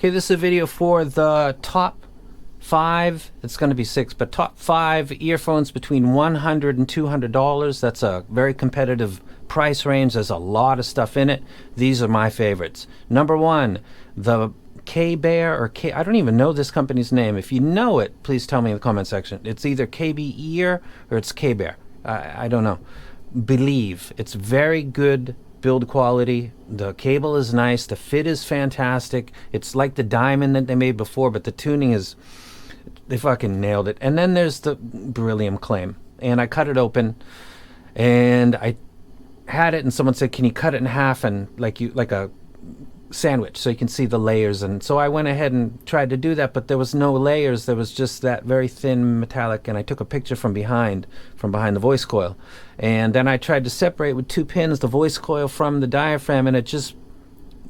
Okay, this is a video for the top 5, it's going to be 6, but top 5 earphones between $100 and $200. That's a very competitive price range. There's a lot of stuff in it. These are my favorites. Number 1, the KBEAR or I don't even know this company's name. If you know it, please tell me in the comment section. It's either KBEAR or it's KBEAR. I don't know. Believe. It's very good build quality. The cable is nice. The fit is fantastic. It's like the Diamond that they made before, but the tuning is, they fucking nailed it. And then there's the beryllium claim. And I cut it open and I had it, and someone said, can you cut it in half and like a sandwich so you can see the layers? And so I went ahead and tried to do that, but there was no layers. There was just that very thin metallic, and I took a picture from behind the voice coil, and then I tried to separate with 2 pins the voice coil from the diaphragm, and it just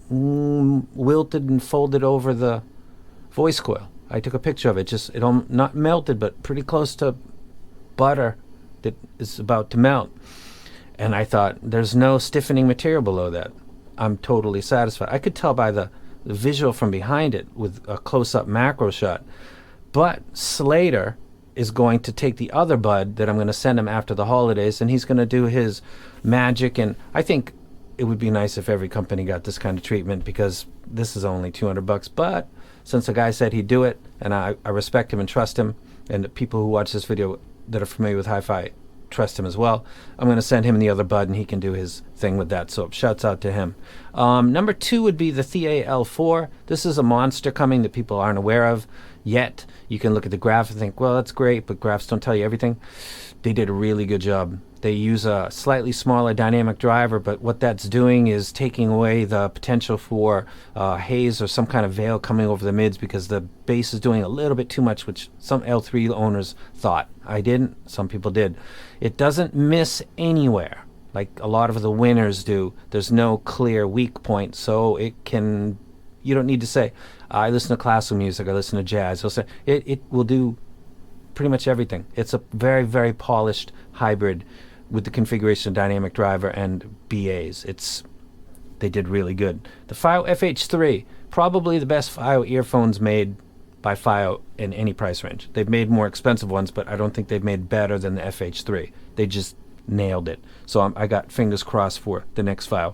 wilted and folded over the voice coil. I took a picture of it. It not melted, but pretty close to butter that is about to melt. And I thought, there's no stiffening material below that. I'm totally satisfied. I could tell by the visual from behind it with a close-up macro shot. But Slater is going to take the other bud that I'm going to send him after the holidays, and he's going to do his magic. And I think it would be nice if every company got this kind of treatment, because this is only $200. But since the guy said he'd do it, and I respect him and trust him, and the people who watch this video that are familiar with hi-fi trust him as well, I'm going to send him the other bud, and he can do his thing with that. So shouts out to him. Number 2 would be the Thea L4. This is a monster coming that people aren't aware of yet. You can look at the graph and think, well, that's great, but graphs don't tell you everything. They did a really good job. They use a slightly smaller dynamic driver, but what that's doing is taking away the potential for haze or some kind of veil coming over the mids, because the bass is doing a little bit too much, which some L3 owners thought. I didn't. Some people did. It doesn't miss anywhere like a lot of the winners do. There's no clear weak point, so you don't need to say, I listen to classical music, I listen to jazz. It will do pretty much everything. It's a very, very polished hybrid with the configuration of dynamic driver and BAs. They did really good. The FiiO FH3, probably the best FiiO earphones made by FiiO in any price range. They've made more expensive ones, but I don't think they've made better than the FH3. They just nailed it. So I got fingers crossed for the next FiiO.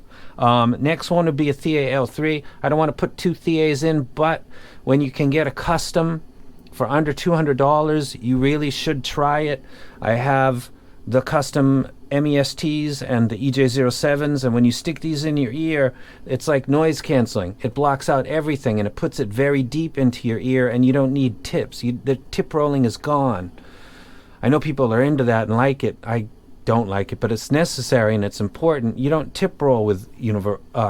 Next one would be a Thea L3. I don't want to put 2 Theas in, but when you can get a custom for under $200, you really should try it. I have the custom MESTs and the EJ07s, and when you stick these in your ear, it's like noise canceling. It blocks out everything, and it puts it very deep into your ear, and you don't need tips. The tip rolling is gone. I know people are into that and like it. I don't like it, but it's necessary and it's important. You don't tip roll with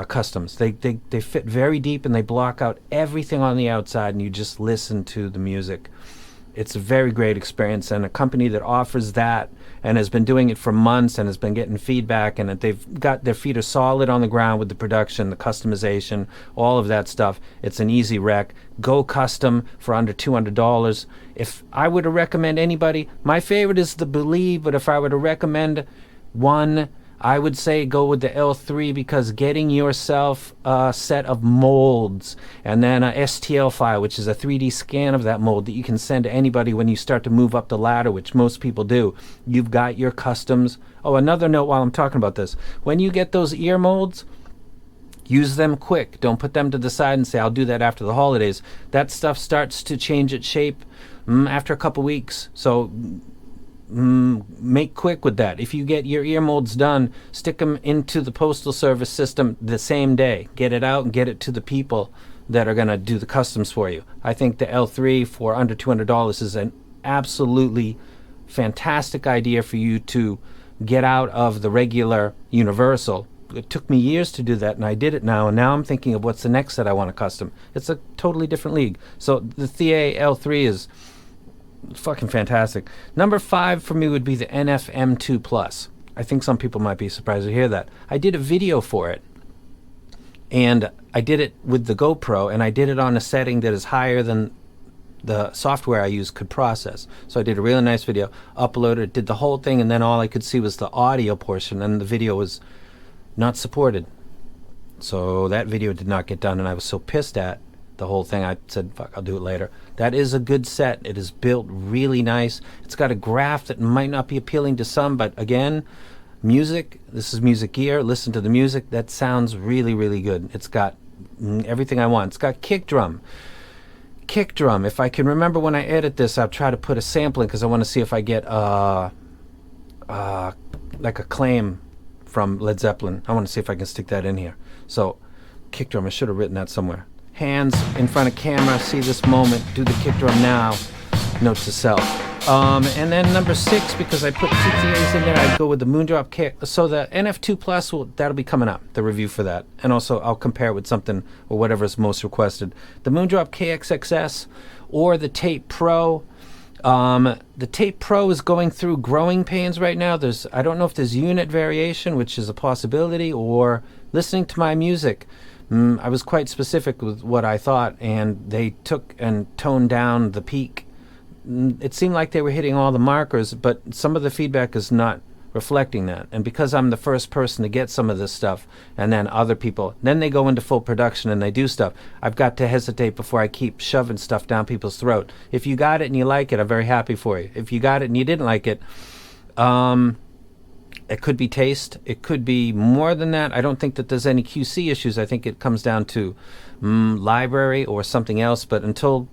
customs. They fit very deep, and they block out everything on the outside, and you just listen to the music. It's a very great experience, and a company that offers that and has been doing it for months and has been getting feedback, and that they've got their feet are solid on the ground with the production, the customization, all of that stuff. It's an easy rec. Go custom for under $200. If I were to recommend anybody, my favorite is the Believe, but if I were to recommend one, I would say go with the L3, because getting yourself a set of molds and then a STL file, which is a 3D scan of that mold that you can send to anybody when you start to move up the ladder, which most people do. You've got your customs. Oh, another note while I'm talking about this. When you get those ear molds, use them quick. Don't put them to the side and say, I'll do that after the holidays. That stuff starts to change its shape after a couple weeks. So make quick with that. If you get your ear molds done, stick them into the postal service system the same day. Get it out and get it to the people that are going to do the customs for you. I think the L3 for under $200 is an absolutely fantastic idea for you to get out of the regular universal. It took me years to do that, and I did it now, and now I'm thinking of what's the next that I want to custom. It's a totally different league. So the Thea L3 is fucking fantastic. Number 5 for me would be the NF-M2 Plus. I think some people might be surprised to hear that. I did a video for it, and I did it with the GoPro, and I did it on a setting that is higher than the software I use could process. So I did a really nice video, uploaded it, did the whole thing, and then all I could see was the audio portion, and the video was not supported. So that video did not get done, and I was so pissed at the whole thing. I said, fuck, I'll do it later. That is a good set. It is built really nice. It's got a graph that might not be appealing to some, but again, music, this is music gear. Listen to the music. That sounds really, really good. It's got everything I want. It's got kick drum. Kick drum. If I can remember when I edit this, I'll try to put a sample in because I want to see if I get like a claim from Led Zeppelin. I want to see if I can stick that in here. So, kick drum. I should have written that somewhere. Hands in front of camera. See this moment. Do the kick drum now. Note to self. And then number 6, because I put TTAs in there, I'd go with the Moondrop kick. So the NF2 Plus, that'll be coming up, the review for that. And also, I'll compare it with something or whatever is most requested. The Moondrop KXXS or the Tape Pro. The Tape Pro is going through growing pains right now. I don't know if there's unit variation, which is a possibility, or listening to my music. I was quite specific with what I thought, and they took and toned down the peak. It seemed like they were hitting all the markers, but some of the feedback is not reflecting that. And because I'm the first person to get some of this stuff, and then other people, then they go into full production and they do stuff, I've got to hesitate before I keep shoving stuff down people's throat. If you got it and you like it, I'm very happy for you. If you got it and you didn't like it, it could be taste. It could be more than that. I don't think that there's any QC issues. I think it comes down to library or something else. But until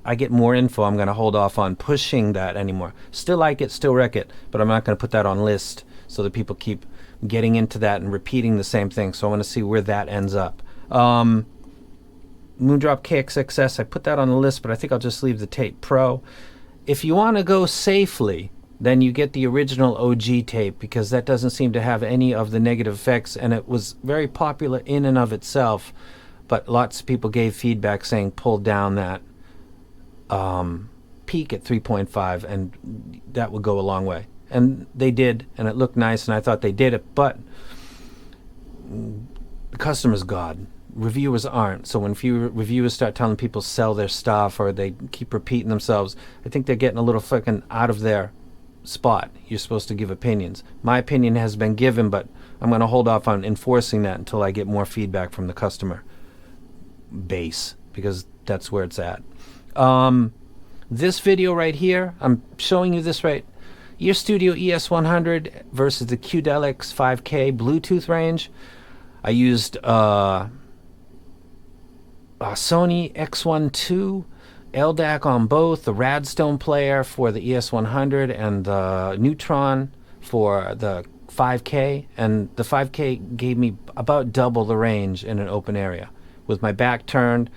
I get more info, I'm going to hold off on pushing that anymore. Still like it, still wreck it, but I'm not going to put that on list so that people keep getting into that and repeating the same thing. So I want to see where that ends up. Moondrop KXXS, I put that on the list, but I think I'll just leave the Tape Pro. If you want to go safely, then you get the original OG tape, because that doesn't seem to have any of the negative effects, and it was very popular in and of itself, but lots of people gave feedback saying pull down that peak at 3.5 and that would go a long way. And they did, and it looked nice, and I thought they did it, but the customer's God. Reviewers aren't. So when few reviewers start telling people sell their stuff, or they keep repeating themselves, I think they're getting a little fucking out of their spot. You're supposed to give opinions. My opinion has been given, but I'm going to hold off on enforcing that until I get more feedback from the customer base, because that's where it's at. This video right here, I'm showing you this right. Ear Studio ES100 versus the QDelix 5K Bluetooth range. I used Sony X1 II LDAC on both, the Radstone player for the ES100 and the Neutron for the 5K. And the 5K gave me about double the range in an open area. With my back turned,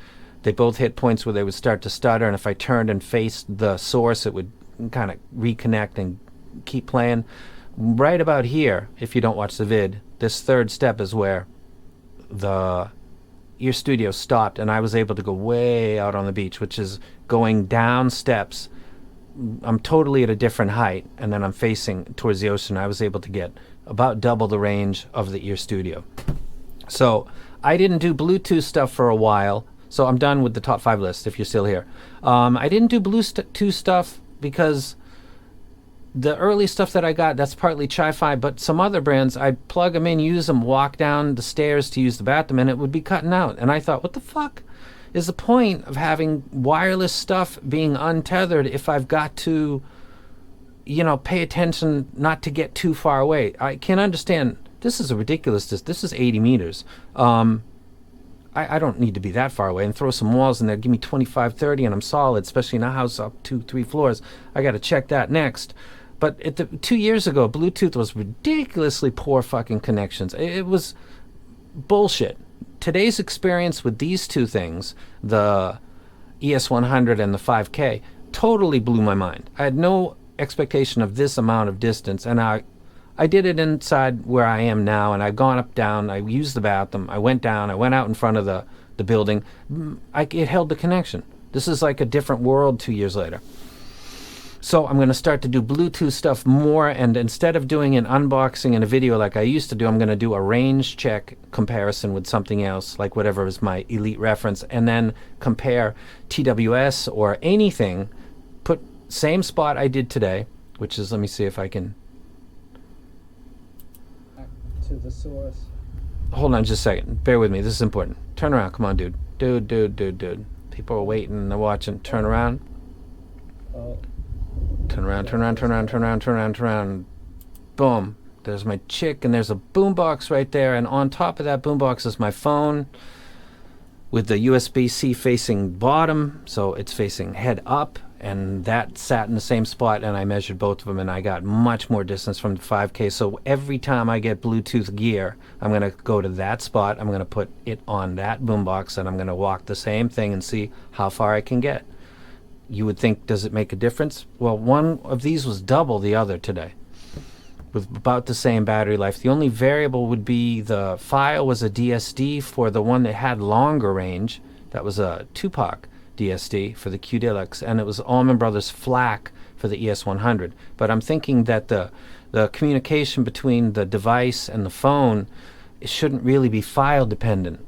they both hit points where they would start to stutter, and if I turned and faced the source, it would kind of reconnect and keep playing. Right about here, if you don't watch the vid, this third step is where the Ear Studio stopped, and I was able to go way out on the beach, which is going down steps. I'm totally at a different height, and then I'm facing towards the ocean. I was able to get about double the range of the Ear Studio. So I didn't do Bluetooth stuff for a while. So I'm done with the top 5 list, if you're still here. I didn't do Bluetooth stuff because the early stuff that I got, that's partly Chi-Fi, but some other brands, I'd plug them in, use them, walk down the stairs to use the bathroom, and it would be cutting out. And I thought, what the fuck is the point of having wireless stuff being untethered if I've got to, pay attention not to get too far away? I can understand, this is a ridiculous distance. This is 80 meters. I don't need to be that far away, and throw some walls in there, give me 25, 30, and I'm solid, especially in a house up 2, 3 floors. I got to check that next. But 2 years ago, Bluetooth was ridiculously poor fucking connections. It was bullshit. Today's experience with these two things, the ES100 and the 5K, totally blew my mind. I had no expectation of this amount of distance, and I did it inside where I am now, and I've gone up, down, I used the bathroom, I went down, I went out in front of the building. It held the connection. This is like a different world 2 years later. So I'm going to start to do Bluetooth stuff more, and instead of doing an unboxing and a video like I used to do, I'm going to do a range check comparison with something else, like whatever is my elite reference, and then compare TWS or anything, put same spot I did today, which is, let me see if I can... to the source. Hold on just a second. Bear with me. This is important. Turn around. Come on, dude. Dude. People are waiting, they're watching. Turn around. Turn around. Boom. There's my chick, and there's a boombox right there, and on top of that boombox is my phone with the USB-C facing bottom, so it's facing head up, and that sat in the same spot, and I measured both of them, and I got much more distance from the 5K. So every time I get Bluetooth gear, I'm going to go to that spot, I'm going to put it on that boombox, and I'm going to walk the same thing and see how far I can get. You would think, does it make a difference? Well, one of these was double the other today, with about the same battery life. The only variable would be the FiiO was a DSD for the one that had longer range. That was a Tupac DSD for the Q Deluxe, and it was Allman Brothers FLAC for the ES100. But I'm thinking that the communication between the device and the phone, it shouldn't really be file dependent.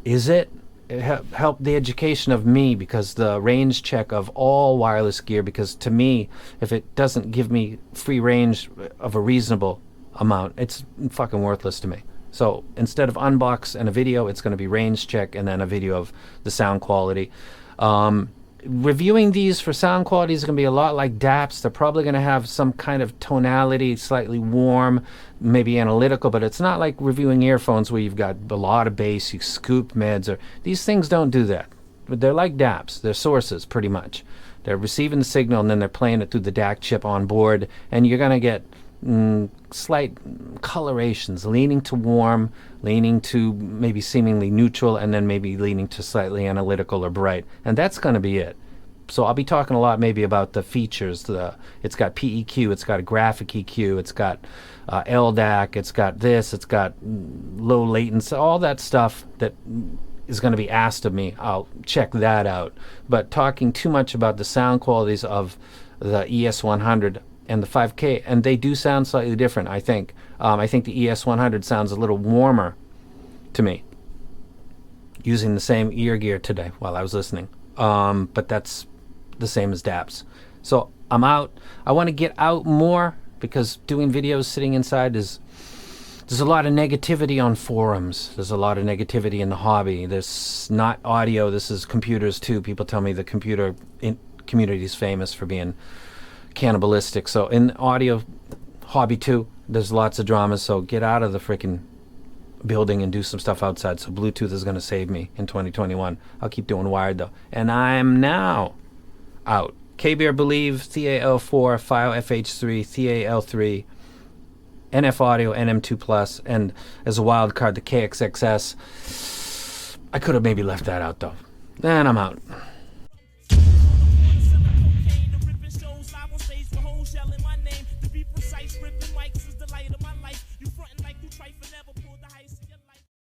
Is it? It helped the education of me, because the range check of all wireless gear, because to me, if it doesn't give me free range of a reasonable amount, it's fucking worthless to me. So instead of unbox and a video, it's going to be range check and then a video of the sound quality. Reviewing these for sound quality is going to be a lot like DAPs. They're probably going to have some kind of tonality, slightly warm, maybe analytical, but it's not like reviewing earphones where you've got a lot of bass, you scoop mids, or these things don't do that. But they're like DAPs. They're sources, pretty much. They're receiving the signal, and then they're playing it through the DAC chip on board, and you're going to get slight colorations, leaning to warm, leaning to maybe seemingly neutral, and then maybe leaning to slightly analytical or bright, and that's going to be it. So I'll be talking a lot maybe about the features. It's got PEQ, it's got a graphic EQ, it's got LDAC, it's got this, it's got low latency, all that stuff that is going to be asked of me. I'll check that out. But talking too much about the sound qualities of the ES100 and the 5K, and they do sound slightly different, I think. I think the ES100 sounds a little warmer to me, using the same ear gear today while I was listening. But that's the same as DAPs. So I'm out. I want to get out more, because doing videos sitting inside there's a lot of negativity on forums. There's a lot of negativity in the hobby. There's not audio. This is computers too. People tell me the computer community is famous for being cannibalistic. So in audio hobby too, there's lots of dramas. So get out of the freaking building and do some stuff outside. So Bluetooth is going to save me in 2021. I'll keep doing wired though. And I'm now out. KBEAR Believe, Thea L4, FiiO FH3, Thea L3, NF Audio, NM2+, and as a wild card, the KXXS. I could have maybe left that out though. And I'm out.